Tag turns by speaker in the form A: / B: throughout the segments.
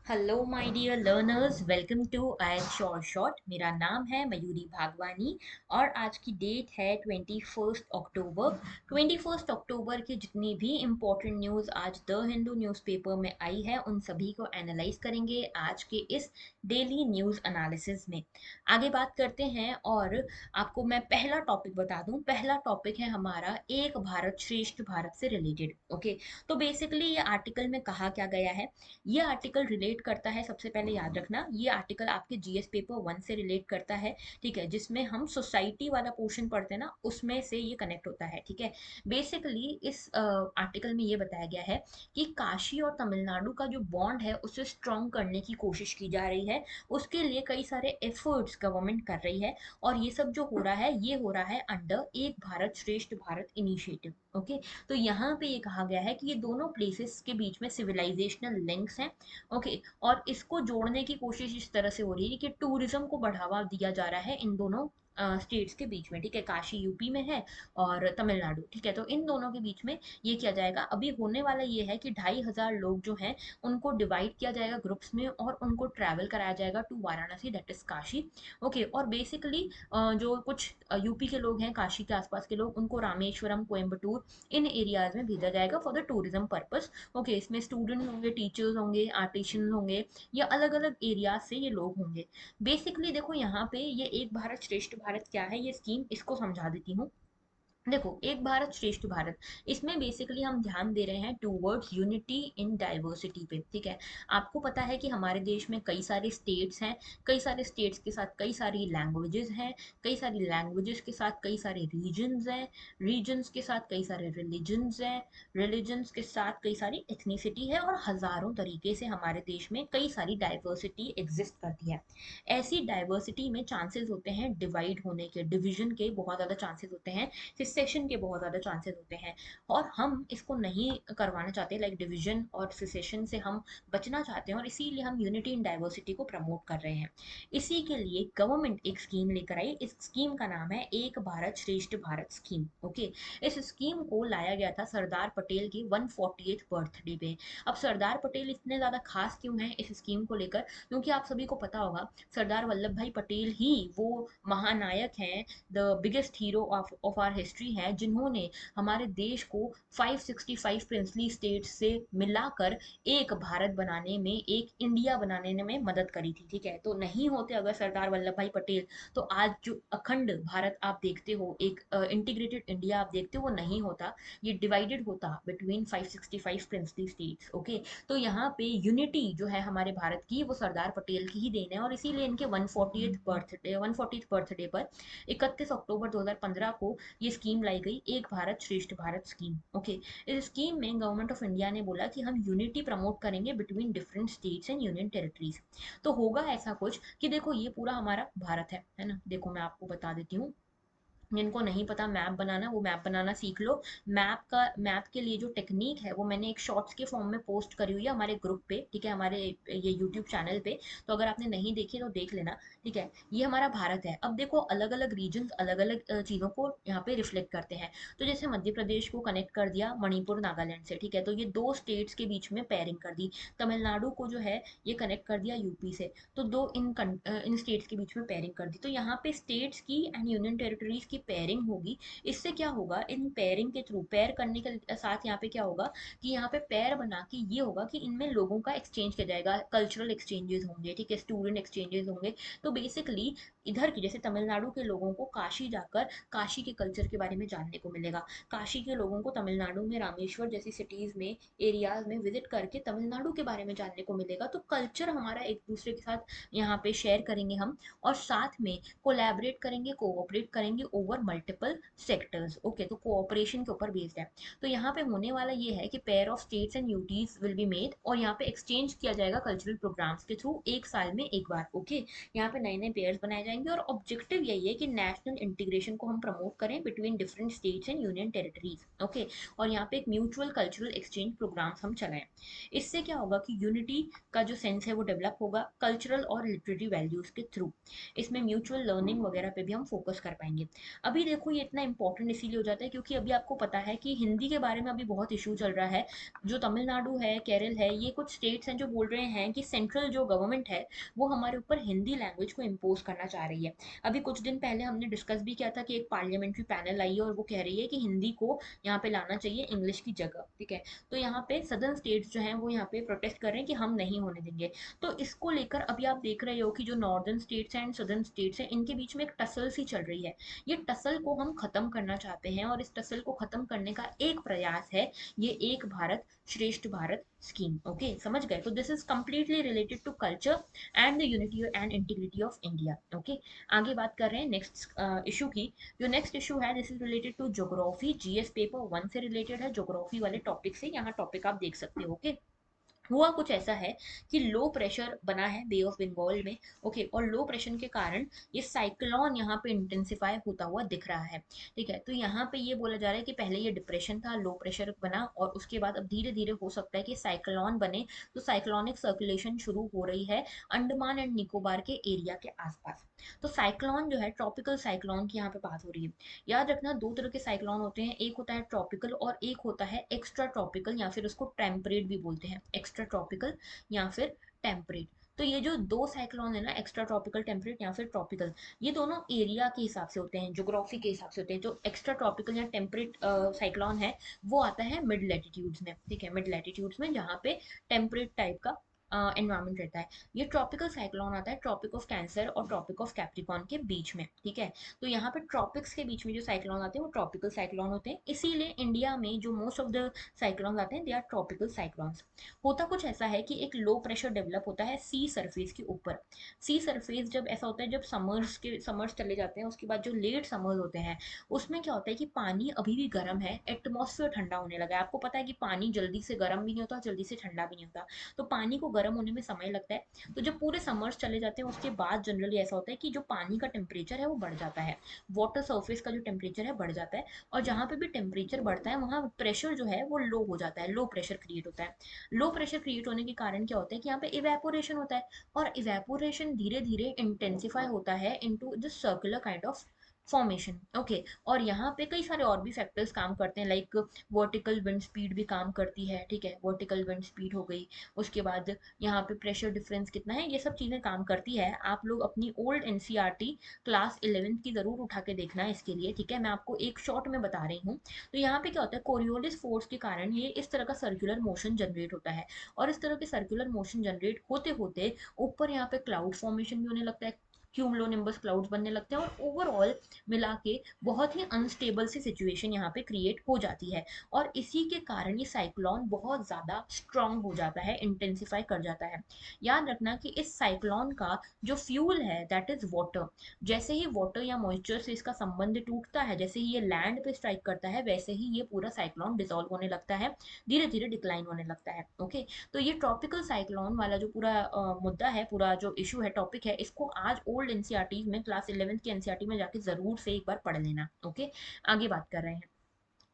A: Hello my dear learners, welcome to I short short. मेरा नाम है मयूरी भागवानी और आज की डेट है 21 अक्टूबर। 21 अक्टूबर की जितनी भी इम्पोर्टेंट न्यूज़ आज द हिंदू न्यूज़पेपर में आई है उन सभी को एनालाइज करेंगे आज के इस डेली न्यूज़ एनालिसिस में। आगे बात करते हैं और आपको मैं पहला टॉपिक बता दूं। पहला टॉपिक है हमारा एक भारत श्रेष्ठ भारत से रिलेटेड। ओके, तो बेसिकली ये आर्टिकल में कहा क्या गया है। ये आर्टिकल रिलेट करता है, सबसे पहले याद रखना ये आर्टिकल आपके जीएस पेपर 1 से रिलेट करता है। ठीक है, जिसमें हम सोसाइटी वाला पोर्शन पढ़ते हैं ना, उसमें से ये कनेक्ट होता है। ठीक है, बेसिकली इस आर्टिकल में ये बताया गया है कि काशी और तमिलनाडु का जो बॉन्ड है उसे स्ट्रॉन्ग करने की कोशिश की जा रही है। उसके लिए कई सारे एफर्ट्स गवर्नमेंट कर रही है और ये सब जो हो रहा है ये हो रहा है अंडर एक भारत श्रेष्ठ भारत इनिशिएटिव। ओके, तो यहाँ पे ये कहा गया है कि ये दोनों प्लेसेस के बीच में सिविलाइजेशनल लिंक्स हैं। ओके, और इसको जोड़ने की कोशिश इस तरह से हो रही है कि टूरिज्म को बढ़ावा दिया जा रहा है इन दोनों स्टेट्स के बीच में। ठीक है, काशी यूपी में है और तमिलनाडु। ठीक है, तो इन दोनों के बीच में ये किया जाएगा। अभी होने वाला ये है कि 2,500 लोग जो हैं उनको डिवाइड किया जाएगा ग्रुप्स में और उनको ट्रैवल कराया जाएगा to Varanasi, that is Kashi. Okay, और बेसिकली जो कुछ यूपी के लोग हैं, काशी के आसपास के लोग, उनको रामेश्वरम, कोयम्बटूर, इन एरियाज में भेजा जाएगा for the tourism purpose. Okay, इसमें स्टूडेंट होंगे, टीचर्स होंगे, आर्टिशियन होंगे, या अलग अलग एरियाज से ये लोग होंगे। बेसिकली देखो यहाँ पे ये एक भारत श्रेष्ठ भारत क्या है, ये स्कीम इसको समझा देती हूँ। देखो, एक भारत श्रेष्ठ भारत, इसमें बेसिकली हम ध्यान दे रहे हैं टूवर्ड्स यूनिटी इन डाइवर्सिटी पे। ठीक है, आपको पता है कि हमारे देश में कई सारे स्टेट्स हैं, कई सारे स्टेट्स के साथ कई सारी लैंग्वेजेस हैं, कई सारी लैंग्वेजेस के साथ कई सारे रीजन्स हैं, रीजन्स के साथ कई सारे रिलीजन्स हैं, रिलीजन्स के साथ कई सारी एथनिसिटी है, और हजारों तरीके से हमारे देश में कई सारी डाइवर्सिटी एग्जिस्ट करती है। ऐसी डाइवर्सिटी में चांसेस होते हैं डिवाइड होने के, डिविजन के बहुत ज़्यादा चांसेस होते हैं, सिसेशन के बहुत ज़्यादा चांसेस होते हैं। और हम इसको नहीं करवाना चाहते, लाइक डिवीजन और सिसेशन से हम बचना चाहते हैं, और इसीलिए हम यूनिटी इन डाइवर्सिटी को प्रमोट कर रहे हैं। इसी के लिए गवर्नमेंट एक स्कीम लेकर आई। इस स्कीम का नाम है एक भारत श्रेष्ठ भारत स्कीम। ओके, इस स्कीम को लाया गया था सरदार पटेल की 140th बर्थडे पे। अब सरदार पटेल इतने ज़्यादा खास क्यों हैं इस स्कीम को लेकर? क्योंकि आप सभी को पता होगा सरदार वल्लभ भाई पटेल ही वो महानायक हैं, the biggest hero of our history है, जिन्होंने हमारे देश को 565 प्रिंसली स्टेट्स से मिलाकर एक भारत बनाने में, एक इंडिया बनाने में मदद करी थी। ठीक है, तो नहीं होते अगर सरदार वल्लभ भाई पटेल, तो आज जो अखंड भारत आप देखते हो, एक इंटीग्रेटेड इंडिया आप देखते हो, वो नहीं होता, ये डिवाइडेड होता बिटवीन 565 प्रिंसली स्टेट्स। ओके, तो यहाँ पे यूनिटी जो है हमारे भारत की, वो सरदार पटेल की ही देन है, और इसीलिए इनके 140th बर्थडे पर 31 अक्टूबर 2015 को ये स्कीम लाई गई, एक भारत श्रेष्ठ भारत स्कीम। ओके, इस स्कीम में गवर्नमेंट ऑफ इंडिया ने बोला कि हम यूनिटी प्रमोट करेंगे between different states and union territories. तो होगा ऐसा कुछ कि देखो ये पूरा हमारा भारत है ना। देखो मैं आपको बता देती हूँ, जिनको नहीं पता मैप बनाना, वो मैप बनाना सीख लो। मैप के लिए जो टेक्निक है वो मैंने एक शॉर्ट्स के फॉर्म में पोस्ट करी हुई है हमारे ग्रुप पे। ठीक है, हमारे ये यूट्यूब चैनल पे, तो अगर आपने नहीं देखी तो देख लेना। ठीक है, ये हमारा भारत है। अब देखो अलग अलग रीजन अलग अलग चीज़ों को यहाँ पे रिफ्लेक्ट करते हैं। तो जैसे मध्य प्रदेश को कनेक्ट कर दिया मणिपुर नागालैंड से। ठीक है, तो ये दो स्टेट्स के बीच में पेयरिंग कर दी। तमिलनाडु को जो है ये कनेक्ट कर दिया यूपी से, तो दो इन स्टेट्स के बीच में पेयरिंग कर दी। तो यहाँ पे स्टेट्स की एंड यूनियन टेरिटरीज की पेयरिंग होगी। इससे क्या होगा, इन पेयरिंग के थ्रू, पेयर करने के साथ यहाँ पे क्या होगा कि यहाँ पे पेयर बना के ये होगा कि इनमें लोगों का एक्सचेंज किया जाएगा, कल्चरल एक्सचेंजेस होंगे। ठीक है, स्टूडेंट एक्सचेंजेस होंगे। तो बेसिकली इधर की, जैसे तमिलनाडु के लोगों को काशी जाकर काशी के कल्चर के बारे में जानने को मिलेगा, काशी के लोगों को तमिलनाडु में रामेश्वर जैसी सिटीज में, एरियाज में विजिट करके तमिलनाडु के बारे में जानने को मिलेगा। तो कल्चर हमारा एक दूसरे के साथ यहाँ पे शेयर करेंगे हम, और साथ में कोलैबोरेट करेंगे, कोऑपरेट करेंगे ओवर मल्टीपल सेक्टर्स। ओके, तो कोऑपरेशन के ऊपर बेस्ड है। तो यहाँ पे होने वाला ये है कि pair of states and UTs will be made, और यहाँ पे एक्सचेंज किया जाएगा कल्चरल प्रोग्राम्स के थ्रू एक साल में एक बार। ओके, यहाँ पे नए नए पेयर्स बनाए जाएंगे, और ऑब्जेक्टिव यही है कि नेशनल इंटीग्रेशन को हम प्रमोट करें between different states and union territories. Okay, और यहाँ पे एक म्यूचुअल कल्चरल एक्सचेंज प्रोग्राम्स हम चलाएं। इससे क्या होगा कि यूनिटी का जो सेंस है वो डेवलप होगा कल्चरल और लिटरेरी वैल्यूज के थ्रू। इसमें म्यूचुअल लर्निंग वगैरह पे भी हम फोकस कर पाएंगे। अभी देखो ये इतना इंपॉर्टेंट इसीलिए हो जाता है क्योंकि अभी आपको पता है कि हिंदी के बारे में अभी बहुत इशू चल रहा है। जो तमिलनाडु है, केरल है, ये कुछ स्टेट्स हैं जो बोल रहे हैं कि सेंट्रल जो गवर्नमेंट है वो हमारे ऊपर हिंदी लैंग्वेज को इम्पोज करना चाह रही है। अभी कुछ दिन पहले हमने डिस्कस भी किया था कि एक पार्लियामेंट्री पैनल आई है और वो कह रही है कि हिंदी को यहाँ पे लाना चाहिए इंग्लिश की जगह, ठीक है। तो यहाँ पे सदर्न स्टेट्स जो हैं वो यहाँ पे प्रोटेस्ट कर रहे हैं कि हम नहीं होने देंगे। तो इसको लेकर अभी आप देख रहे हो कि जो नॉर्दर्न स्टेट्स हैं एंड सदर्न स्टेट्स हैं इनके बीच में एक टसल सी चल रही है। ये टसल को हम खत्म करना चाहते हैं और इस टसल को खत्म करने का एक प्रयास है ये एक भारत श्रेष्ठ भारत स्कीम। ओके, समझ गए? तो this is completely related to culture and the unity and integrity of India. Okay, आगे बात कर रहे हैं नेक्स्ट इशू की। जो नेक्स्ट इशू है this is related to geography, GS paper 1 से रिलेटेड है, ज्योग्राफी वाले टॉपिक से। यहाँ टॉपिक आप देख सकते हो। ओके, हुआ कुछ ऐसा है कि लो प्रेशर बना है बे ऑफ बंगाल में। ओके, और लो प्रेशर के कारण ये साइक्लोन यहाँ पे इंटेंसिफाई होता हुआ दिख रहा है, ठीक है। तो यहाँ पे ये बोला जा रहा है कि पहले ये डिप्रेशन था, लो प्रेशर बना, और उसके बाद अब धीरे धीरे हो सकता है कि साइक्लोन बने। तो साइक्लोनिक सर्कुलेशन शुरू हो रही है अंडमान एंड निकोबार के एरिया के आसपास। तो साइक्लोन जो है ट्रॉपिकल साइक्लोन की यहाँ पे बात हो रही है। याद रखना दो तरह के साइक्लोन होते हैं, एक होता है ट्रॉपिकल और एक होता है एक्स्ट्रा ट्रॉपिकल, या फिर उसको टेम्परेट भी बोलते हैं, एक्स्ट्रा ट्रॉपिकल या फिर टेम्परेट। तो ये जो दो साइक्लोन है ना, एक्स्ट्रा ट्रॉपिकल, टेम्परेट या फिर ट्रॉपिकल, ये दोनों एरिया के हिसाब से होते हैं, ज्योग्राफी के हिसाब से होते हैं। जो एक्स्ट्रा ट्रॉपिकल या टेम्परेट साइक्लोन है वो आता है मिड लैटिट्यूड्स में, ठीक है, मिड लैटिट्यूड्स में जहाँ पे टेम्परेट टाइप का एनवायरमेंट रहता है। ये ट्रॉपिकल साइक्लोन आता है ट्रॉपिक ऑफ कैंसर और ट्रॉपिक ऑफ कैप्रिकॉन के बीच में, ठीक है। तो यहाँ पे ट्रॉपिक्स के बीच में जो साइक्लोन आते हैं वो ट्रॉपिकल साइक्लोन होते हैं, इसीलिए इंडिया में जो मोस्ट ऑफ द साइक्लोन आते हैं दे आर ट्रॉपिकल साइक्लोन्स। होता कुछ ऐसा है कि एक लो प्रेशर डेवलप होता है सी सरफेस के ऊपर। सी सरफेस जब ऐसा होता है, जब समर्स चले जाते हैं उसके बाद जो लेट समर्स होते हैं उसमें क्या होता है कि पानी अभी भी गर्म है, एटमॉस्फेयर ठंडा होने लगा है। आपको पता है कि पानी जल्दी से गर्म भी नहीं होता, जल्दी से ठंडा भी नहीं होता, तो पानी को गर्म होने में समय लगता है। तो जब पूरे समर्स चले जाते हैं उसके बाद जनरली ऐसा होता है कि जो पानी का टेम्परेचर है वो बढ़ जाता है, वाटर सरफेस का जो टेम्परेचर है बढ़ जाता है, और जहाँ पे भी टेम्परेचर बढ़ता है वहाँ प्रेशर जो है वो लो हो जाता है, लो प्रेशर क्रिएट होता है। लो प्रेशर क्रिएट होने के कारण क्या होता है कि यहाँ पे इवेपोरेशन होता है, और इवेपोरेशन धीरे धीरे इंटेंसिफाई होता है into the circular kind of formation. Okay, और यहाँ पे कई सारे और भी फैक्टर्स काम करते हैं, लाइक वर्टिकल विंड स्पीड भी काम करती है, ठीक है, वर्टिकल विंड स्पीड हो गई। उसके बाद यहाँ पे प्रेशर डिफरेंस कितना है, ये सब चीज़ें काम करती है। आप लोग अपनी ओल्ड एनसीईआरटी क्लास 11th की ज़रूर उठा के देखना है इसके लिए, ठीक है, मैं आपको एक शॉर्ट में बता रही हूँ। तो यहाँ पे क्या होता है, कोरियोलिस फोर्स के कारण ये इस तरह का सर्कुलर मोशन जनरेट होता है, और इस तरह के सर्कुलर मोशन जनरेट होते होते ऊपर यहाँ पे क्लाउड फॉर्मेशन भी होने लगता है, क्यूमुलोनिम्बस क्लाउड्स बनने लगते हैं, और ओवरऑल मिला के बहुत ही अनस्टेबल सी सिचुएशन यहाँ पे क्रिएट हो जाती है। और इसी के कारण ये साइक्लोन बहुत ज़्यादा स्ट्रांग हो जाता है, इंटेंसिफाई कर जाता है। याद रखना कि इस साइक्लोन का जो फ्यूल है दैट इज वाटर। जैसे ही वाटर या मॉइस्चर से इसका संबंध टूटता है, जैसे ही ये लैंड पे स्ट्राइक करता है, वैसे ही ये पूरा साइक्लोन डिसॉल्व होने लगता है, धीरे धीरे डिक्लाइन होने लगता है। ओके, तो ये ट्रॉपिकल साइक्लोन वाला जो पूरा मुद्दा है, पूरा जो इशू है, टॉपिक है, इसको आज ओल्ड एनसीईआरटी में क्लास 11th की एनसीईआरटी में जाके जरूर से एक बार पढ़ लेना। ओके, आगे बात कर रहे हैं।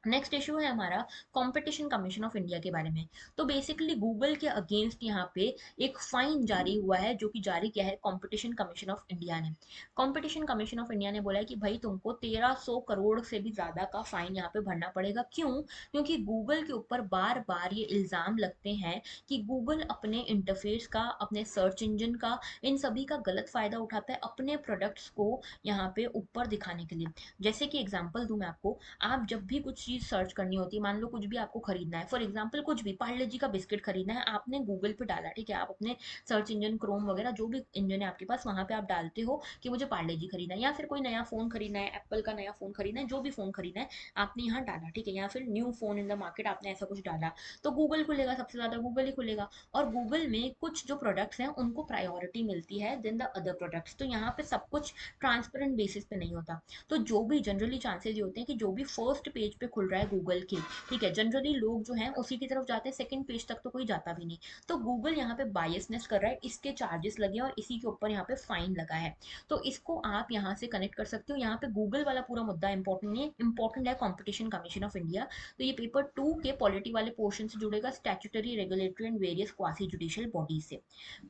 A: नेक्स्ट इशू है हमारा कंपटीशन कमीशन ऑफ इंडिया के बारे में। तो बेसिकली गूगल के अगेंस्ट यहाँ पे एक फाइन जारी हुआ है, जो कि जारी किया है कंपटीशन कमीशन ऑफ इंडिया ने। कंपटीशन कमीशन ऑफ इंडिया ने बोला है कि भाई तुमको 1300 करोड़ से भी ज्यादा का फाइन यहाँ पे भरना पड़ेगा। क्यों? क्योंकि गूगल के ऊपर बार बार ये इल्जाम लगते हैं कि गूगल अपने इंटरफेस का, अपने सर्च इंजन का, इन सभी का गलत फायदा उठाता है अपने प्रोडक्ट्स को यहाँ पे ऊपर दिखाने के लिए। जैसे कि एग्जाम्पल दूं मैं आपको, आप जब भी कुछ चीज सर्च करनी होती है, मान लो कुछ भी आपको खरीदना है, फॉर एग्जांपल कुछ भी पार्ले जी का बिस्किट खरीदना है, आपने गूगल पे डाला, ठीक है, आप अपने सर्च इंजन क्रोम वगैरह जो भी इंजन है आपके पास वहां पे आप डालते हो कि मुझे पार्ले जी खरीदना है, या फिर कोई नया फोन खरीदना है, एप्पल का नया फोन खरीदना है, जो भी फोन खरीदना है आपने यहाँ डाला, ठीक है, या फिर new phone in the market आपने ऐसा कुछ डाला, तो गूगल खुलेगा, सबसे ज्यादा गूगल ही खुलेगा। और गूगल में कुछ जो प्रोडक्ट्स हैं उनको प्रायोरिटी मिलती है देन द अदर प्रोडक्ट्स। तो यहाँ पे सब कुछ ट्रांसपेरेंट बेसिस पे नहीं होता। तो जो भी जनरली चांसेस ये होते हैं कि जो भी फर्स्ट पेज पे खुल खुल रहा है गूगल के, ठीक है, जनरली लोग जो हैं उसी की तरफ जाते हैं, सेकंड पेज तक तो कोई जाता भी नहीं। तो गूगल यहाँ पे बायसनेस कर रहा है, इसके चार्जेस लगे हैं और इसी के ऊपर यहाँ पे फाइन लगा है। तो इसको आप यहाँ से कनेक्ट कर सकते हो। यहाँ पे गूगल वाला पूरा मुद्दा इंपॉर्टेंट नहीं है, इंपॉर्टेंट है कॉम्पिटिशन कमीशन ऑफ इंडिया। तो ये पेपर 2 के पॉलिटी वाले पोर्शन से जुड़ेगा, statutory, regulatory and various quasi judicial body से।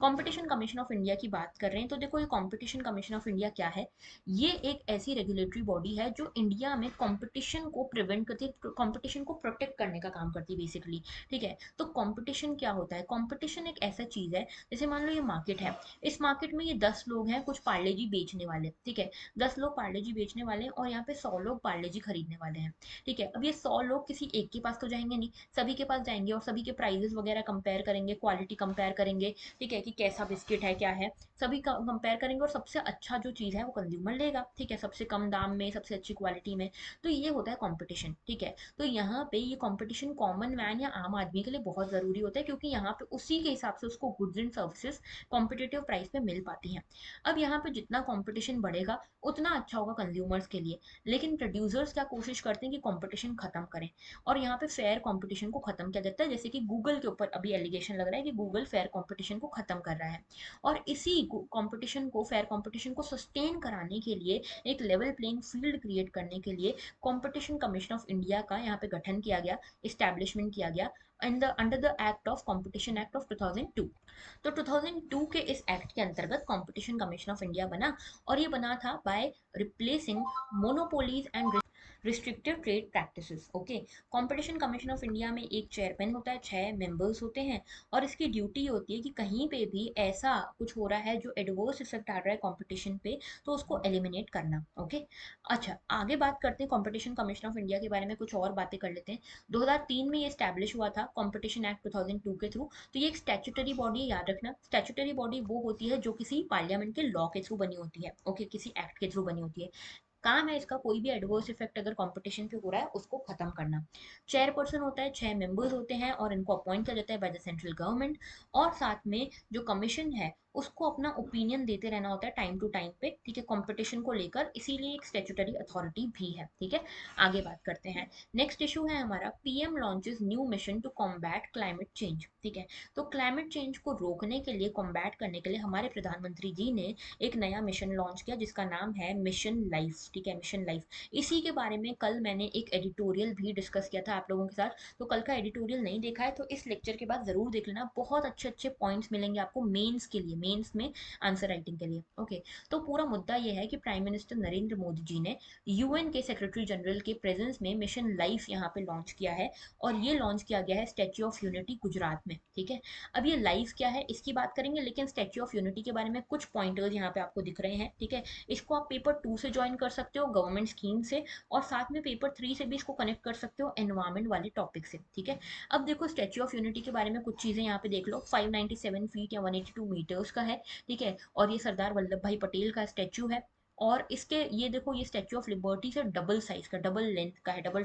A: कंपटीशन कमीशन ऑफ इंडिया की बात कर रहे हैं, तो देखो ये कंपटीशन कमीशन ऑफ इंडिया क्या है। ये एक ऐसी रेगुलेटरी बॉडी है जो इंडिया में कंपटीशन को प्रिवेंट करती है, कंपटीशन को प्रोटेक्ट करने का काम करती है बेसिकली, ठीक है। तो कंपटीशन क्या होता है, कंपटीशन एक ऐसा चीज है, जैसे मान लो ये मार्केट है, इस मार्केट में ये 10 लोग हैं कुछ पार्ले जी बेचने वाले, ठीक है, 10 लोग पार्ले जी बेचने वाले हैं और यहाँ पे 100 लोग पार्ले जी खरीदने वाले हैं, ठीक है। अब ये 100 लोग किसी एक के पास तो जाएंगे नहीं, सभी के पास जाएंगे और सभी के प्राइजेस वगैरह कंपेयर करेंगे, क्वालिटी कंपेयर करेंगे, ठीक है, कि कैसा बिस्किट है क्या है, सभी कंपेयर करेंगे और सबसे अच्छा जो चीज़ है वो कंज्यूमर लेगा, ठीक है, सबसे कम दाम में सबसे अच्छी क्वालिटी में। तो ये होता है कंपटीशन, ठीक है। तो यहाँ पे ये कंपटीशन कॉमन मैन या आम आदमी के लिए बहुत ज़रूरी होता है, क्योंकि यहाँ पे उसी के हिसाब से उसको goods and services competitive price पे मिल पाती हैं। अब यहाँ पे जितना कंपटीशन बढ़ेगा उतना अच्छा होगा कंज्यूमर्स के लिए, लेकिन प्रोड्यूसर्स क्या कोशिश करते हैं कि कंपटीशन खत्म करें, और यहाँ पे फेयर कंपटीशन को खत्म किया जाता है, जैसे कि गूगल के ऊपर अभी एलिगेशन लग रहा है कि गूगल फेयर कंपटीशन को खत्म कर रहा है। और इसी कंपटीशन को, फेयर कंपटीशन को सस्टेन कराने के लिए, एक लेवल प्लेइंग फील्ड क्रिएट करने के लिए कंपटीशन कमीशन ऑफ इंडिया का यहाँ पे गठन किया गया, इस्टेब्लिशमेंट किया गया under the act of competition act of 2002। तो 2002 के इस एक्ट के अंतर्गत कंपटीशन कमीशन ऑफ इंडिया बना, और ये बना था by replacing monopolies and restrictive trade practices. Okay, competition commission of India में एक चेयरमैन होता है, 6 मेंबर्स होते हैं, और इसकी ड्यूटी होती है कि कहीं पे भी ऐसा कुछ हो रहा है जो एडवर्स इफेक्ट आ रहा है कंपटीशन पे, तो उसको एलिमिनेट करना। ओके, अच्छा आगे बात करते हैं कंपटीशन कमीशन ऑफ इंडिया के बारे में, कुछ और बातें कर लेते हैं। 2003 में ये स्टैब्लिश हुआ था कंपटीशन एक्ट 2002 के थ्रू। तो ये एक स्टैट्यूटरी बॉडी है, याद रखना, स्टैट्यूटरी बॉडी वो होती है जो किसी पार्लियामेंट के लॉ के थ्रू बनी होती है, ओके, किसी एक्ट के थ्रू बनी होती है। काम है इसका कोई भी एडवर्स इफेक्ट अगर कंपटीशन पे हो रहा है उसको खत्म करना। चेयरपर्सन होता है, 6 मेंबर्स होते हैं और इनको अपॉइंट किया जाता है बाय द सेंट्रल गवर्नमेंट। और साथ में जो कमीशन है उसको अपना ओपिनियन देते रहना होता है टाइम टू टाइम पे, ठीक है, कंपटीशन को लेकर, इसीलिए एक स्टेचुटरी अथॉरिटी भी है, ठीक है। आगे बात करते हैं। नेक्स्ट इशू है हमारा, PM launches new mission to combat climate change, ठीक है। तो क्लाइमेट चेंज को रोकने के लिए, कॉम्बैट करने के लिए हमारे प्रधानमंत्री जी ने एक नया मिशन लॉन्च किया जिसका नाम है मिशन लाइफ, ठीक है, मिशन लाइफ। इसी के बारे में कल मैंने एक एडिटोरियल भी डिस्कस किया था आप लोगों के साथ, तो कल का एडिटोरियल नहीं देखा है तो इस लेक्चर के बाद जरूर देख लेना, बहुत अच्छे अच्छे पॉइंट्स मिलेंगे आपको मेंस के लिए, मेंस में आंसर राइटिंग के लिए। ओके, तो पूरा मुद्दा ये है कि प्राइम मिनिस्टर नरेंद्र मोदी जी ने यूएन के सेक्रेटरी जनरल के प्रेजेंस में मिशन लाइफ यहाँ पे लॉन्च किया है, और ये लॉन्च किया गया है स्टैच्यू ऑफ यूनिटी गुजरात में, ठीक है। अब ये लाइफ क्या है इसकी बात करेंगे, लेकिन स्टैच्यू ऑफ यूनिटी के बारे में कुछ पॉइंटर्स यहाँ पे आपको दिख रहे हैं, ठीक है। इसको आप पेपर 2 से ज्वाइन कर सकते हो, गवर्नमेंट स्कीम से, और साथ में पेपर 3 से भी इसको कनेक्ट कर सकते हो एनवायरमेंट वाले टॉपिक से, ठीक है। अब देखो स्टैच्यू ऑफ यूनिटी के बारे में कुछ चीजें यहाँ पे देख लो, 597 फीट या 182 मीटर्स का है, ठीक है, और ये सरदार वल्लभ भाई पटेल का स्टैच्यू है। और इसके ये देखो, ये स्टैच्यू ऑफ लिबर्टी से डबल साइज का, डबल लेंथ का है, डबल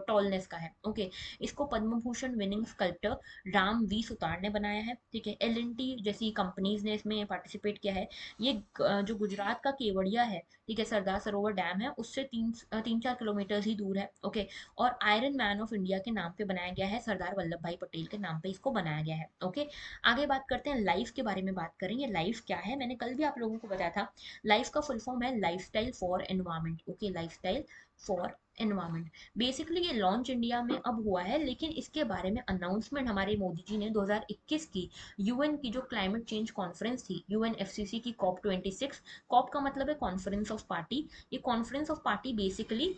A: टॉलनेस का है। ओके, इसको Padma Bhushan winning sculptor Ram V Sutar ने बनाया है, ठीक है। एल जैसी कंपनीज ने इसमें पार्टिसिपेट किया है। ये जो गुजरात का केवड़िया है, ठीक है, सरदार सरोवर डैम है, उससे 3-4 किलोमीटर ही दूर है। ओके, और आयरन मैन ऑफ इंडिया के नाम पे बनाया गया है, सरदार वल्लभ भाई पटेल के नाम पे इसको बनाया गया है। ओके, आगे बात करते हैं लाइफ के बारे में, बात करेंगे लाइफ क्या है, मैंने कल भी आप लोगों को बताया था। लाइफ का फुल फॉर्म है lifestyle for environment. Okay, lifestyle for environment. Basically ये लॉन्च इंडिया में अब हुआ है, लेकिन इसके बारे में अनाउंसमेंट हमारे मोदी जी ने 2021 की यूएन की जो क्लाइमेट चेंज कॉन्फ्रेंस थी, यूएनएफसीसी की COP26, कॉप का मतलब है कॉन्फ्रेंस ऑफ पार्टी। ये conference of party basically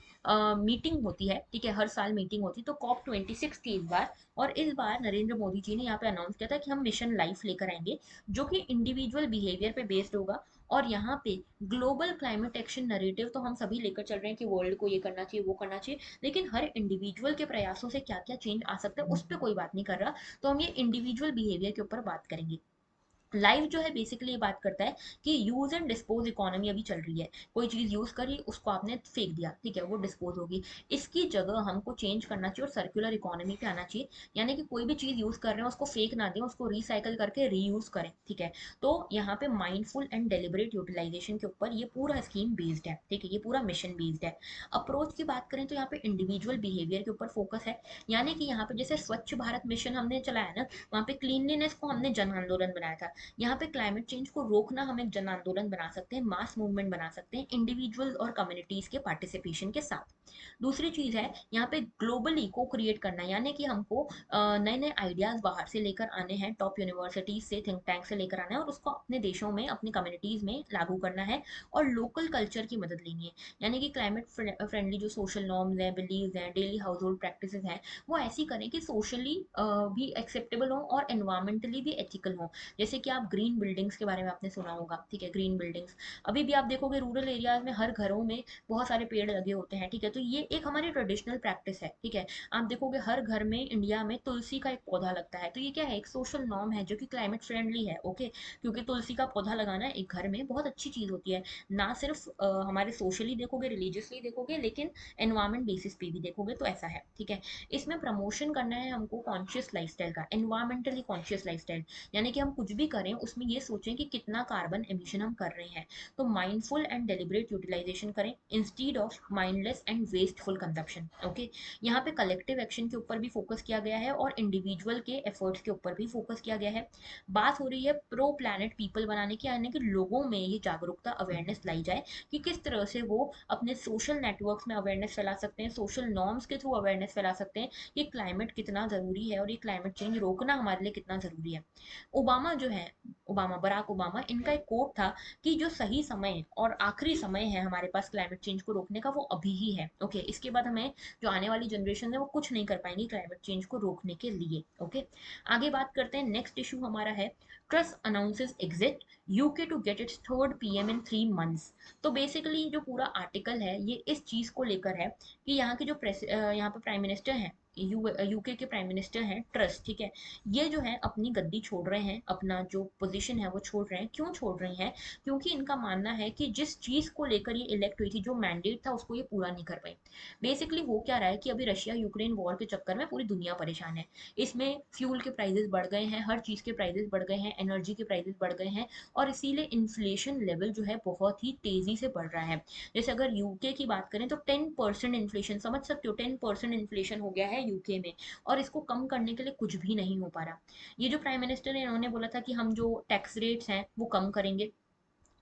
A: meeting होती है, ठीक है, हर साल मीटिंग होती है, तो COP26 थी इस बार। और इस बार नरेंद्र मोदी जी ने यहाँ पे अनाउंस किया था कि हम मिशन लाइफ लेकर आएंगे, जो कि इंडिविजुअल बिहेवियर पे बेस्ड होगा। और यहाँ पे ग्लोबल क्लाइमेट एक्शन नरेटिव तो हम सभी लेकर चल रहे हैं कि वर्ल्ड को ये करना चाहिए वो करना चाहिए, लेकिन हर इंडिविजुअल के प्रयासों से क्या क्या चेंज आ सकता है उस पर कोई बात नहीं कर रहा। तो हम ये इंडिविजुअल बिहेवियर के ऊपर बात करेंगे। लाइफ जो है बेसिकली ये बात करता है कि यूज एंड डिस्पोज इकोनॉमी अभी चल रही है। कोई चीज यूज करी, उसको आपने फेंक दिया, ठीक है, वो डिस्पोज होगी। इसकी जगह हमको चेंज करना चाहिए और सर्कुलर इकोनॉमी पे आना चाहिए। यानी कि कोई भी चीज यूज कर रहे हैं उसको फेंक ना दें, उसको रिसाइकल करके रीयूज करें, ठीक है। तो यहाँ पे माइंडफुल एंड डेलिबरेट यूटिलाइजेशन के ऊपर ये पूरा स्कीम बेस्ड है, ठीक है, ये पूरा मिशन बेस्ड है। अप्रोच की बात करें तो यहाँ पे इंडिविजुअल बिहेवियर के ऊपर फोकस है। यानी कि यहाँ पे जैसे स्वच्छ भारत मिशन हमने चलाया ना, वहाँ पे क्लीनलीनेस को हमने जन आंदोलन बनाया था। यहाँ पे क्लाइमेट चेंज को रोकना हम एक जन आंदोलन बना सकते हैं, मास मूवमेंट बना सकते हैं इंडिविजुअल और कम्युनिटीज के पार्टिसिपेशन के साथ। दूसरी चीज है यहाँ पे ग्लोबली को क्रिएट करना, यानी कि हमको नए नए आइडियाज बाहर से लेकर आने हैं, टॉप यूनिवर्सिटीज से, थिंक टैंक से लेकर आना है और उसको अपने देशों में, अपनी कम्युनिटीज में लागू करना है और लोकल कल्चर की मदद लेनी है। यानी कि क्लाइमेट फ्रेंडली जो सोशल नॉर्म्स हैं, बिलीव्स हैं, डेली हाउस होल्ड प्रैक्टिसेस हैं, वो ऐसी करें कि सोशली भी एक्सेप्टेबल हो और एनवायरमेंटली भी एथिकल हो। जैसे कि आप ग्रीन बिल्डिंग्स के बारे में आपने सुना होगा, ठीक है, ग्रीन बिल्डिंग्स अभी भी आप देखोगे रूरल एरियाज में हर घरों में बहुत सारे पेड़ लगे होते हैं, ठीक है। तो ये एक हमारी ट्रेडिशनल प्रैक्टिस है, ठीक है। आप देखोगे हर घर में इंडिया में तुलसी का एक पौधा लगता है, तो ये क्या है, एक सोशल नॉर्म है जो कि क्लाइमेट फ्रेंडली है, ओके। क्योंकि तुलसी का पौधा लगाना एक घर में बहुत अच्छी चीज होती है। ना सिर्फ हमारे सोशली देखोगे, रिलीजियसली देखोगे, लेकिन एनवायरमेंट बेसिस पे भी देखोगे तो ऐसा है, ठीक है। इसमें प्रमोशन करना है हमको कॉन्शियस लाइफस्टाइल का, एनवायरमेंटली कॉन्शियस लाइफस्टाइल। यानी कि हम कुछ भी करें उसमें ये सोचें कि कितना कार्बन एमिशन हम कर रहे हैं। तो माइंडफुल एंड डेलिब्रेट यूटिलाइजेशन करें instead of mindless and wasteful consumption, okay. यहाँ पे कलेक्टिव एक्शन के ऊपर भी फोकस किया गया है और इंडिविजुअल के एफर्ट्स के ऊपर भी फोकस किया गया है। बात हो रही है प्रो प्लानट पीपल बनाने की, यानी कि लोगों में ये जागरूकता, अवेयरनेस लाई जाए कि किस तरह से वो अपने सोशल नेटवर्क्स में अवेयरनेस फैला सकते हैं, सोशल नॉर्म्स के थ्रू अवेयरनेस फैला सकते हैं कि क्लाइमेट कितना ज़रूरी है और ये क्लाइमेट चेंज रोकना हमारे लिए कितना ज़रूरी है। ओबामा जो है, ओबामा, बराक ओबामा, इनका एक कोट था कि जो सही समय और आखिरी समय है हमारे पास क्लाइमेट चेंज को रोकने का, वो अभी ही है, ओके। इसके बाद हमें जो आने वाली जनरेशन है वो कुछ नहीं कर पाएंगी क्लाइमेट चेंज को रोकने के लिए, ओके। आगे बात करते हैं, नेक्स्ट इशू हमारा है Truss announces exit UK to get its third PM in 3 months. तो बेसिकली जो पूरा आर्टिकल है ये इस चीज को लेकर है कि यहाँ के जो यहाँ पे प्राइम मिनिस्टर हैं, यूके के प्राइम मिनिस्टर हैं ट्रस्ट, ठीक है। ये जो है अपनी गद्दी छोड़ रहे हैं, अपना जो पोजीशन है वो छोड़ रहे हैं। क्यों छोड़ रहे हैं? क्योंकि इनका मानना है कि जिस चीज को लेकर ये इलेक्ट हुई थी, जो मैंडेट था, उसको ये पूरा नहीं कर पाई। बेसिकली हो क्या रहा है कि अभी रशिया यूक्रेन वॉर के चक्कर में पूरी दुनिया परेशान है। इसमें फ्यूल के प्राइसेस बढ़ गए हैं, हर चीज के प्राइसेस बढ़ गए हैं, एनर्जी के प्राइसेस बढ़ गए हैं और इसीलिए इन्फ्लेशन लेवल जो है बहुत ही तेजी से बढ़ रहा है। जैसे अगर यूके की बात करें तो 10% इन्फ्लेशन, समझ सकते हो, 10% इन्फ्लेशन हो गया है यूके में और इसको कम करने के लिए कुछ भी नहीं हो पा रहा। ये जो प्राइम मिनिस्टर है इन्होंने बोला था कि हम जो टैक्स रेट्स हैं वो कम करेंगे।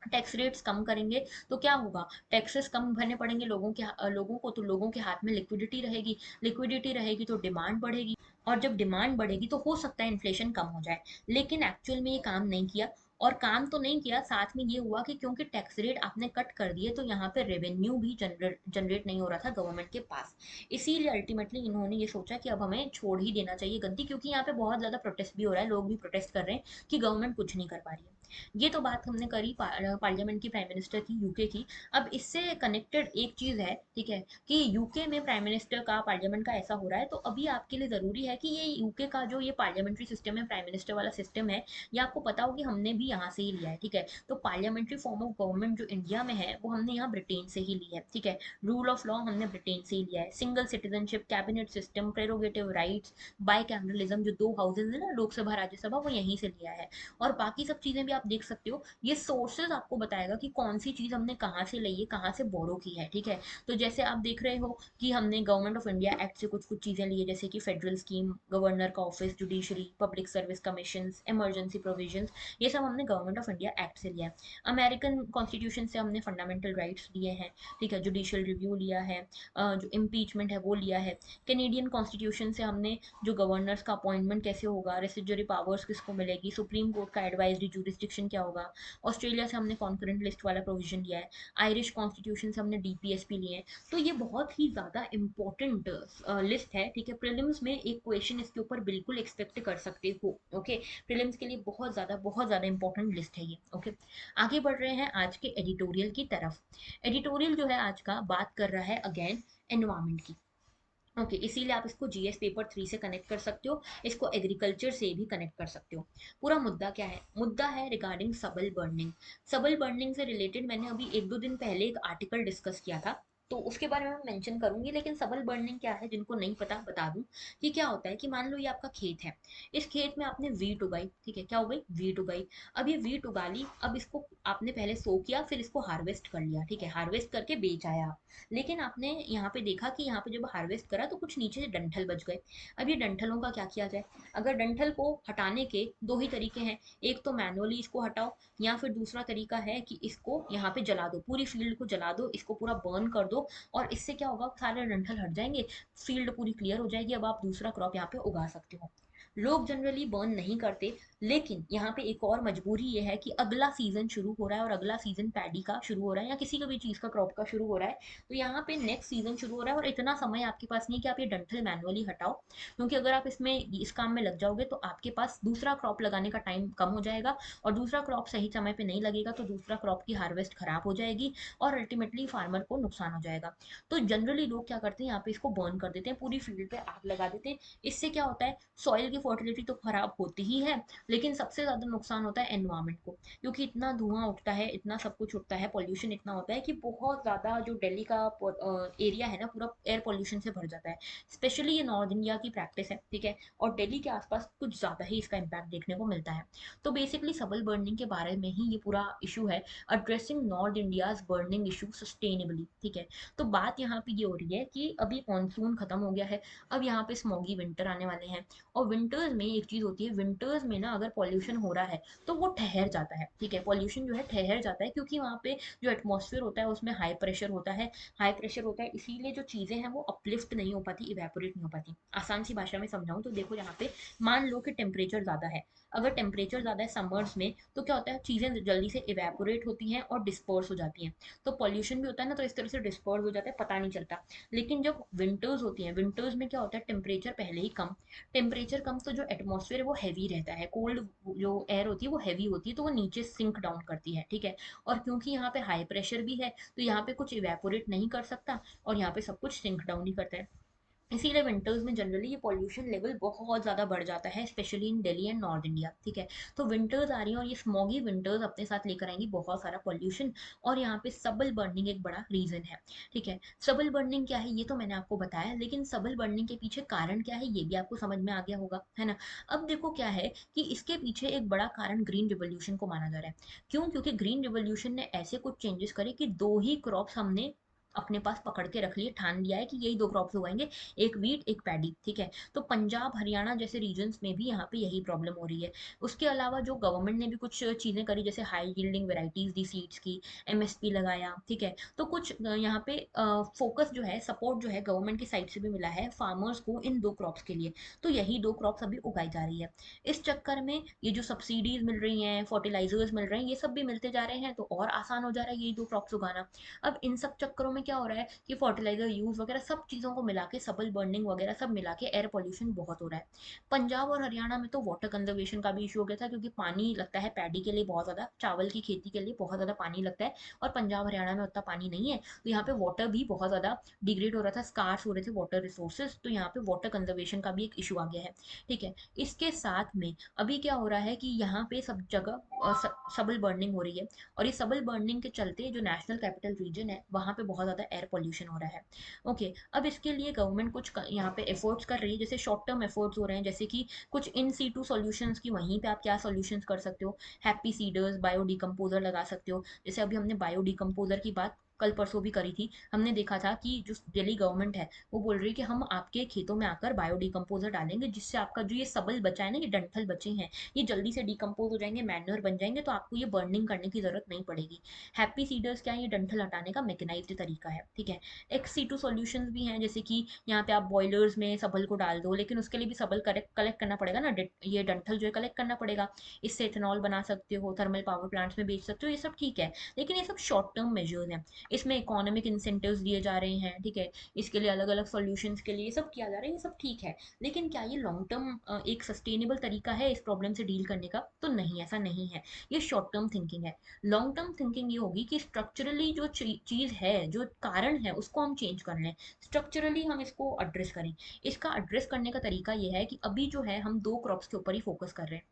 A: टैक्स रेट्स कम करेंगे तो क्या होगा, टैक्सेस कम भरने पड़ेंगे लोगों को, तो लोगों के हाथ में लिक्विडिटी रहेगी, लिक्विडिटी रहेगी तो डिमांड बढ़ेगी और जब डिमांड बढ़ेगी तो हो सकता है इन्फ्लेशन कम हो जाए। लेकिन एक्चुअल में ये काम नहीं किया। और काम तो नहीं किया, साथ में ये हुआ कि क्योंकि टैक्स रेट आपने कट कर दिए तो यहाँ पे रेवेन्यू भी जनरेट नहीं हो रहा था गवर्नमेंट के पास। इसीलिए अल्टीमेटली इन्होंने ये सोचा कि अब हमें छोड़ ही देना चाहिए गद्दी, क्योंकि यहाँ पे बहुत ज़्यादा प्रोटेस्ट भी हो रहा है, लोग भी प्रोटेस्ट कर रहे हैं कि गवर्नमेंट कुछ नहीं कर पा रही है। ये तो बात हमने करी पार्लियामेंट की, प्राइम मिनिस्टर की, यूके की। अब इससे कनेक्टेड एक चीज़ है, ठीक है, कि यूके में प्राइम मिनिस्टर का, पार्लियामेंट का ऐसा हो रहा है तो अभी आपके लिए ज़रूरी है कि ये यूके का जो ये पार्लियामेंट्री सिस्टम है, प्राइम मिनिस्टर वाला सिस्टम है, ये आपको पता हो कि हमने भी यहाँ से ही लिया है, ठीक है। तो पार्लियामेंट्री फॉर्म ऑफ गवर्नमेंट जो इंडिया में है वो हमने यहाँ ब्रिटेन से ही ली है, ठीक है। रूल ऑफ लॉ हमने ब्रिटेन से ही लिया है, single citizenship, cabinet system, prerogative rights, by cameralism, जो दो हाउसेज है ना, लोकसभा राज्यसभा, वो यहीं से लिया है। और बाकी सब चीज़ें भी आप देख सकते हो, ये सोर्सेज आपको बताएगा कि कौन सी चीज़ हमने कहाँ से ली है, कहाँ से बोरो की है, ठीक है। तो जैसे आप देख रहे हो कि हमने गवर्नमेंट ऑफ इंडिया एक्ट से कुछ कुछ चीज़ें ली है, जैसे कि फेडरल स्कीम, गवर्नर का office, judiciary, public service commission, emergency provisions, ये सब हमने गवर्नमेंट ऑफ इंडिया एक्ट से लिया है। अमेरिकन कॉन्स्टिट्यूशन से हमने फंडामेंटल राइट्स लिए हैं, ठीक है, जुडिशियल रिव्यू लिया है, जो इम्पीचमेंट है वो लिया है। कैनेडियन कॉन्स्टिट्यूशन से हमने जो गवर्नर्स का अपॉइंटमेंट कैसे होगा, रेसिड्यूरी पावर्स किसको मिलेगी, सुप्रीम कोर्ट का एडवाइजरी जुरिस्डिक्शन क्या होगा। ऑस्ट्रेलिया से हमने कॉन्करेंट लिस्ट वाला प्रोविजन लिया है। आयरिश कॉन्स्टिट्यूशन से हमने डीपीएसपी लिए हैं। तो ये बहुत ही ज़्यादा इंपॉर्टेंट लिस्ट है, ठीक है। प्रीलिम्स में एक क्वेश्चन इसके ऊपर बिल्कुल एक्सपेक्ट कर सकते हो, ओके। प्रीलिम्स के लिए बहुत ज़्यादा इंपॉर्टेंट लिस्ट है ये, ओके। आगे बढ़ रहे हैं आज के एडिटोरियल की तरफ। एडिटोरियल जो है आज का बात कर रहा है अगेन एनवायरमेंट की। ओके, इसीलिए आप इसको जीएस पेपर 3 से कनेक्ट कर सकते हो, इसको एग्रीकल्चर से भी कनेक्ट कर सकते हो। पूरा मुद्दा क्या है? मुद्दा है रिगार्डिंग सबल बर्निंग। सबल बर्निंग से रिलेटेड मैंने अभी 1-2 दिन पहले एक आर्टिकल डिस्कस किया था, तो उसके बारे में मैं मेंशन करूंगी। लेकिन सबल बर्निंग क्या है, जिनको नहीं पता बता दूं कि क्या होता है। कि मान लो ये आपका खेत है, इस खेत में आपने वीट उगाई, ठीक है, क्या उगाई? वीट उगाई। अब ये वीट उगा ली, अब इसको आपने पहले सो किया, फिर इसको हार्वेस्ट कर लिया, ठीक है, हार्वेस्ट करके बेच आया। लेकिन आपने यहाँ पे देखा कि यहाँ पे जब हार्वेस्ट करा तो कुछ नीचे से डंठल बच गए। अब ये डंठलों का क्या किया जाए? अगर डंठल को हटाने के दो ही तरीके हैं, एक तो मैनुअली इसको हटाओ, या फिर दूसरा तरीका है कि इसको यहाँ पे जला दो, पूरी फील्ड को जला दो, इसको पूरा बर्न कर दो। और इससे क्या होगा, सारे डंठल हट जाएंगे, फील्ड पूरी क्लियर हो जाएगी, अब आप दूसरा क्रॉप यहाँ पे उगा सकते हो। लोग जनरली बर्न नहीं करते। लेकिन यहाँ पे एक और मजबूरी ये है कि अगला सीजन शुरू हो रहा है, और अगला सीजन पैडी का शुरू हो रहा है या किसी का भी चीज का क्रॉप का शुरू हो रहा है। तो यहाँ पे नेक्स्ट सीजन शुरू हो रहा है, और इतना समय आपके पास नहीं कि आप ये डंठल मैनुअली हटाओ। क्योंकि अगर आप इसमें इस काम में लग जाओगे तो आपके पास दूसरा क्रॉप लगाने का टाइम कम हो जाएगा, और दूसरा क्रॉप सही समय पे नहीं लगेगा तो दूसरा क्रॉप की हार्वेस्ट खराब हो जाएगी, और अल्टीमेटली फार्मर को नुकसान हो जाएगा। तो जनरली लोग क्या करते हैं, यहाँ पे इसको बर्न कर देते हैं, पूरी फील्ड पे आग लगा देते हैं। इससे क्या होता है, सॉइल की फर्टिलिटी तो खराब होती ही है, लेकिन सबसे ज्यादा नुकसान होता है एनवायरमेंट को। क्योंकि इतना धुआं उठता है, इतना सब कुछ उठता है, पॉल्यूशन इतना होता है कि बहुत ज्यादा जो दिल्ली का एरिया है ना, पूरा एयर पॉल्यूशन से भर जाता है। स्पेशली ये नॉर्थ इंडिया की प्रैक्टिस है, ठीक है, और दिल्ली के आसपास कुछ ज्यादा ही इसका इम्पैक्ट देखने को मिलता है। तो बेसिकली सबल बर्निंग के बारे में ही ये पूरा इशू है, addressing north India's burning issue sustainably, ठीक है। तो बात यहाँ पे ये हो रही है कि अभी मानसून खत्म हो गया है, अब यहाँ पे स्मॉगी विंटर आने वाले हैं। और विंटर्स में एक चीज होती है, विंटर्स में ना अगर पॉल्यूशन हो रहा है तो वो ठहर जाता है, ठीक है, पॉल्यूशन जो है ठहर जाता है, क्योंकि वहाँ पे जो एटमॉस्फेयर होता है उसमें हाई प्रेशर होता है। हाई प्रेशर होता है, इसीलिए जो चीजें हैं वो अपलिफ्ट नहीं हो पाती, इवेपोरेट नहीं हो पाती। आसान सी भाषा में समझाऊं तो देखो, यहाँ पे मान लो कि टेम्परेचर ज्यादा है, अगर टेम्परेचर ज्यादा है समर्स में, तो क्या होता है, चीजें जल्दी से इवेपोरेट होती हैं और डिस्पर्स हो जाती हैं। तो पॉल्यूशन भी होता है ना, तो इस तरह से डिस्पर्स हो जाता है, पता नहीं चलता। लेकिन जब विंटर्स होती हैं, विंटर्स में क्या होता है, टेम्परेचर पहले ही कम, टेम्परेचर कम, तो जो एटमॉस्फेयर है वो हैवी रहता है, कोल्ड जो एयर होती है वो हैवी होती है, तो वो नीचे सिंक डाउन करती है, ठीक है। और क्योंकि यहाँ पे हाई प्रेशर भी है, तो यहाँ पे कुछ इवेपोरेट नहीं कर सकता, और यहाँ पे सब कुछ सिंक डाउन ही करता है। इसीलिए विंटर्स में जनरली ये पॉल्यूशन लेवल बहुत ज़्यादा बढ़ जाता है, specially in Delhi and north India, ठीक है। तो विंटर्स आ रही हैं, और ये स्मॉगी विंटर्स अपने साथ लेकर आएंगी बहुत सारा पॉल्यूशन। और यहाँ पे सबल बर्निंग एक बड़ा रीजन है, ठीक है। सबल बर्निंग क्या है ये तो मैंने आपको बताया, लेकिन सबल बर्निंग के पीछे कारण क्या है ये भी आपको समझ में आ गया होगा, है ना। अब देखो क्या है कि इसके पीछे एक बड़ा कारण ग्रीन रिवोल्यूशन को माना जा रहा है। क्यों? क्योंकि ग्रीन रिवोल्यूशन ने ऐसे कुछ चेंजेस करे कि दो ही क्रॉप्स हमने अपने पास पकड़ के रख लिए, ठान लिया है कि यही दो क्रॉप्स उगाएंगे, एक वीट एक पैडी, ठीक है। तो पंजाब हरियाणा जैसे रीजन्स में भी यहाँ पे यही प्रॉब्लम हो रही है। उसके अलावा जो गवर्नमेंट ने भी कुछ चीजें करी, जैसे हाई यील्डिंग वेराइटीज दी सीड्स की, एमएसपी लगाया, ठीक है। तो कुछ यहाँ पे फोकस जो है, सपोर्ट जो है गवर्नमेंट की साइड से भी मिला है फार्मर्स को इन दो क्रॉप्स के लिए। तो यही दो क्रॉप्स अभी उगाई जा रही है। इस चक्कर में ये जो सब्सिडीज मिल रही हैं, फर्टिलाइजर्स मिल रहे हैं, ये सब भी मिलते जा रहे हैं, तो और आसान हो जा रहा है यही दो क्रॉप्स उगाना। अब इन सब चक्करों में क्या हो रहा है कि फर्टिलाइजर यूज वगैरह सब चीजों को मिला के, सबल बर्निंग वगैरह सब मिला के एयर पोल्यूशन बहुत हो रहा है। पंजाब और हरियाणा में तो वाटर कंजर्वेशन का भी इशू हो गया था, क्योंकि पानी लगता है पैडी के लिए बहुत ज्यादा, चावल की खेती के लिए बहुत ज्यादा पानी लगता है, और पंजाब हरियाणा में उतना पानी नहीं है, तो यहाँ पे वाटर भी बहुत ज्यादा डिग्रेड हो रहा था, स्कार्स हो रहे थे वाटर रिसोर्सेज, तो यहाँ पे वाटर कंजर्वेशन का भी एक इशू आ गया है, ठीक है। इसके साथ में अभी क्या हो रहा है कि यहाँ पे सब जगह सबल बर्निंग हो रही है, और ये सबल बर्निंग के चलते जो नेशनल कैपिटल रीजन है वहाँ पे बहुत ज़्यादा एयर पोल्यूशन हो रहा है। ओके, अब इसके लिए गवर्नमेंट कुछ यहाँ पे एफर्ट्स कर रही है, जैसे शॉर्ट टर्म एफर्ट्स हो रहे हैं, जैसे कि कुछ इन सीटू सॉल्यूशंस की, वहीं पे आप क्या सॉल्यूशंस कर सकते हो, हैप्पी सीडर्स, बायो डिकम्पोजर लगा सकते हो। जैसे अभी हमने बायो डिकम्पोजर की बात कल परसों भी करी थी, हमने देखा था कि जो दिल्ली गवर्नमेंट है वो बोल रही है कि हम आपके खेतों में आकर बायो डिकम्पोजर डालेंगे, जिससे आपका जो ये सबल बचा है ना, ये डंठल बचे हैं, ये जल्दी से डिकम्पोज हो जाएंगे, मैन्योर बन जाएंगे, तो आपको ये बर्निंग करने की जरूरत नहीं पड़ेगी। हैप्पी सीडर्स क्या है, ये डंठल हटाने का मैकेनाइज्ड तरीका है, ठीक है। एक्स सी टू सोल्यूशन भी हैं, जैसे कि यहाँ पे आप बॉयलर्स में सबल को डाल दो, लेकिन उसके लिए भी सबल कलेक्ट कलेक्ट करना पड़ेगा ना, ये डंठल जो है कलेक्ट करना पड़ेगा। इससे इथेनॉल बना सकते हो, थर्मल पावर प्लांट्स में बेच सकते हो, ये सब ठीक है। लेकिन ये सब शॉर्ट टर्म मेजर्स हैं। इसमें इकोनॉमिक इंसेंटिव्स दिए जा रहे हैं, ठीक है, इसके लिए अलग अलग सॉल्यूशंस के लिए ये सब किया जा रहा है, ये सब ठीक है, लेकिन क्या ये लॉन्ग टर्म एक सस्टेनेबल तरीका है इस प्रॉब्लम से डील करने का? तो नहीं, ऐसा नहीं है। ये शॉर्ट टर्म थिंकिंग है। लॉन्ग टर्म थिंकिंग ये होगी कि स्ट्रक्चरली जो चीज़ है, जो कारण है, उसको हम चेंज कर लें, स्ट्रक्चरली हम इसको एड्रेस करें। इसका एड्रेस करने का तरीका ये है कि अभी जो है हम दो क्रॉप्स के ऊपर ही फोकस कर रहे हैं।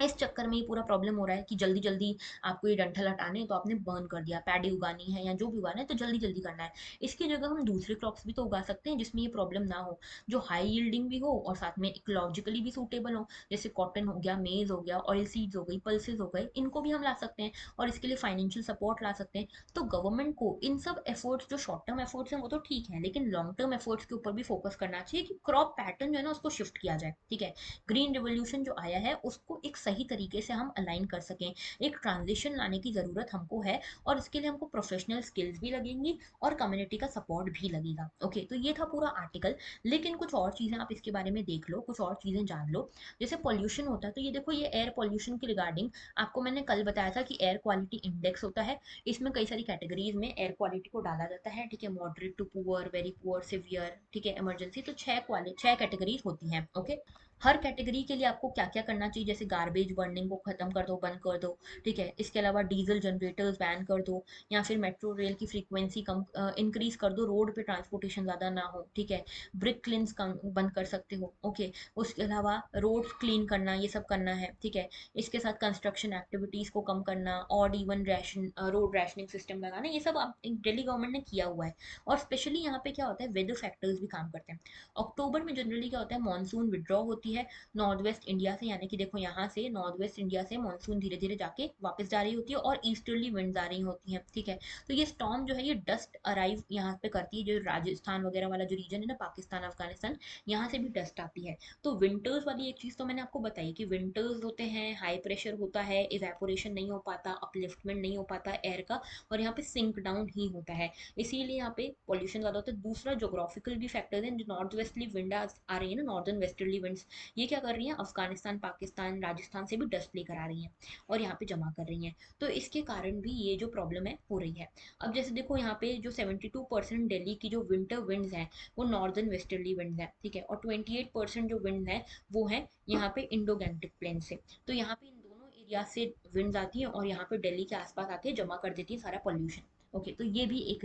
A: इस चक्कर में ये पूरा प्रॉब्लम हो रहा है कि जल्दी जल्दी आपको ये डंठल हटाने हैं तो आपने बर्न कर दिया, पैडी उगानी है या जो भी उगाना है तो जल्दी जल्दी करना है। इसकी जगह हम दूसरे क्रॉप्स भी तो उगा सकते हैं जिसमें ये प्रॉब्लम ना हो, जो हाई यील्डिंग भी हो और साथ में इकोलॉजिकली भी सूटेबल हो, जैसे कॉटन हो गया, मेज हो गया, ऑयल सीड्स हो गई, पल्सेस हो गए, इनको भी हम ला सकते हैं और इसके लिए फाइनेंशियल सपोर्ट ला सकते हैं। तो गवर्नमेंट को इन सब एफर्ट्स, जो शॉर्ट टर्म एफर्ट्स हैं वो तो ठीक है, लेकिन लॉन्ग टर्म एफर्ट्स के ऊपर भी फोकस करना चाहिए कि क्रॉप पैटर्न जो है ना उसको शिफ्ट किया जाए, ठीक है। ग्रीन रिवॉल्यूशन जो आया है उसको एक सही तरीके से हम अलाइन कर सकें, एक ट्रांजिशन लाने की ज़रूरत हमको है, और इसके लिए हमको प्रोफेशनल स्किल्स भी लगेंगी और कम्युनिटी का सपोर्ट भी लगेगा। ओके, तो ये था पूरा आर्टिकल, लेकिन कुछ और चीज़ें आप इसके बारे में देख लो, कुछ और चीज़ें जान लो। जैसे पॉल्यूशन होता है, तो ये देखो, ये एयर पॉल्यूशन के रिगार्डिंग आपको मैंने कल बताया था कि एयर क्वालिटी इंडेक्स होता है। इसमें कई सारी कैटेगरीज में एयर क्वालिटी को डाला जाता है, ठीक है, moderate to poor, very poor, severe, ठीक है, इमरजेंसी, तो छह कैटेगरीज होती हैं। ओके, हर कैटेगरी के लिए आपको क्या क्या करना चाहिए, जैसे गार्बेज बर्निंग को खत्म कर दो, बंद कर दो, ठीक है, इसके अलावा डीजल जनरेटर्स बैन कर दो, या फिर मेट्रो रेल की फ्रीक्वेंसी कम इंक्रीज कर दो, रोड पे ट्रांसपोर्टेशन ज़्यादा ना हो, ठीक है, ब्रिक क्लिन्स कम बंद कर सकते हो। ओके, उसके अलावा रोड्स क्लीन करना, ये सब करना है, ठीक है, इसके साथ कंस्ट्रक्शन एक्टिविटीज़ को कम करना, odd even ration road rationing system लगाना, ये सब आप दिल्ली गवर्नमेंट ने किया हुआ है। और स्पेशली यहाँ पे क्या होता है, वेदर फैक्टर्स भी काम करते हैं। अक्टूबर में जनरली क्या होता है, मानसून विड्रॉ होती है नॉर्थ वेस्ट इंडिया से, यानी कि देखो यहाँ से नॉर्थ वेस्ट इंडिया से मानसून धीरे धीरे जाके वापस जा रही होती है और ईस्टर्ली विंड्स आ रही होती हैं, ठीक है। तो ये स्टॉर्म जो है ये डस्ट अराइव यहाँ पे करती है, जो राजस्थान वगैरह वाला जो रीजन है ना, पाकिस्तान अफगानिस्तान, यहाँ से भी डस्ट आती है। तो विंटर्स वाली एक चीज़ तो मैंने आपको बताई कि विंटर्स होते हैं, हाई प्रेशर होता है, इवेपोरेशन नहीं हो पाता, अपलिफ्टमेंट नहीं हो पाता एयर का, और यहाँ पे सिंक डाउन ही होता है, इसीलिए यहाँ पे पॉल्यूशन ज़्यादा होता है। दूसरा, जोग्राफिकल भी फैक्टर्स हैं, जो नॉर्थ वेस्टली विंड आ रही है ना, नॉर्दर्न वेस्टर्ली विंड्स, ये क्या कर रही हैं, अफगानिस्तान, पाकिस्तान, राजस्थान से भी डस्ट लेकर आ रही हैं और यहाँ पे जमा कर रही हैं। तो इसके कारण भी ये जो प्रॉब्लम है हो रही है। अब जैसे देखो यहाँ पे जो 72% दिल्ली की जो विंटर विंड्स हैं वो नॉर्दर्न वेस्टर्ली विंड्स हैं, ठीक है, और 28% जो विंड है वो है यहाँ पे इंडो गैंगटिक प्लेन से। तो यहाँ पे इन दोनों एरिया से विंड्स आती हैं और यहाँ पे दिल्ली के आसपास आके जमा कर देती है सारा पॉल्यूशन। ओके, तो ये भी एक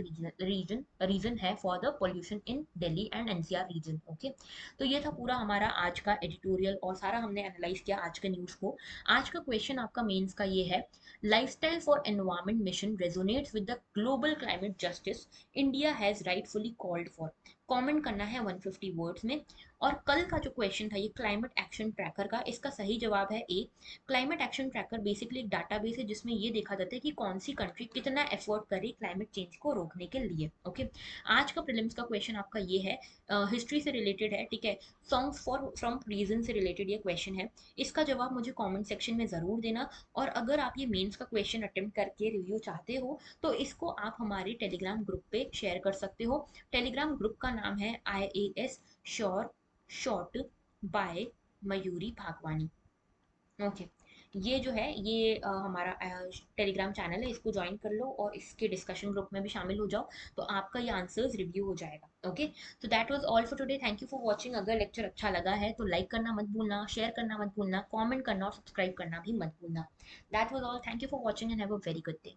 A: रीजन है for the pollution in Delhi and NCR region. Okay, तो ये था पूरा हमारा आज का एडिटोरियल और सारा हमने एनालाइज किया आज के न्यूज़ को। आज का क्वेश्चन आपका मेंस का ये है, lifestyle for environment mission resonates with the global climate justice India has rightfully called for. Comment करना है 150 वर्ड्स में। और कल का जो क्वेश्चन था ये क्लाइमेट एक्शन ट्रैकर का, इसका सही जवाब है ए। क्लाइमेट एक्शन ट्रैकर बेसिकली एक डाटाबेस है जिसमें ये देखा जाता है कि कौन सी कंट्री कितना एफर्ट करे क्लाइमेट चेंज को रोकने के लिए। ओके, आज का प्रीलिम्स का क्वेश्चन आपका ये है, हिस्ट्री से रिलेटेड है, ठीक है, सॉन्ग्स फॉर फ्रॉम रीजन से रिलेटेड ये क्वेश्चन है। इसका जवाब मुझे कमेंट सेक्शन में ज़रूर देना। और अगर आप ये मेंस का क्वेश्चन अटेम्प्ट करके रिव्यू चाहते हो तो इसको आप हमारे टेलीग्राम ग्रुप पे शेयर कर सकते हो। टेलीग्राम ग्रुप का नाम है IAS sure shot by Mayuri Bhagwani. Okay, ये जो है ये हमारा टेलीग्राम चैनल है, इसको ज्वाइन कर लो और इसके डिस्कशन ग्रुप में भी शामिल हो जाओ, तो आपका ये आंसर्स रिव्यू हो जाएगा। ओके, तो that was all for today, thank you for watching. अगर लेक्चर अच्छा लगा है तो लाइक करना मत भूलना, शेयर करना मत भूलना, कमेंट करना और सब्सक्राइब करना भी मत भूलना। That was all, thank you for watching and have a very good day.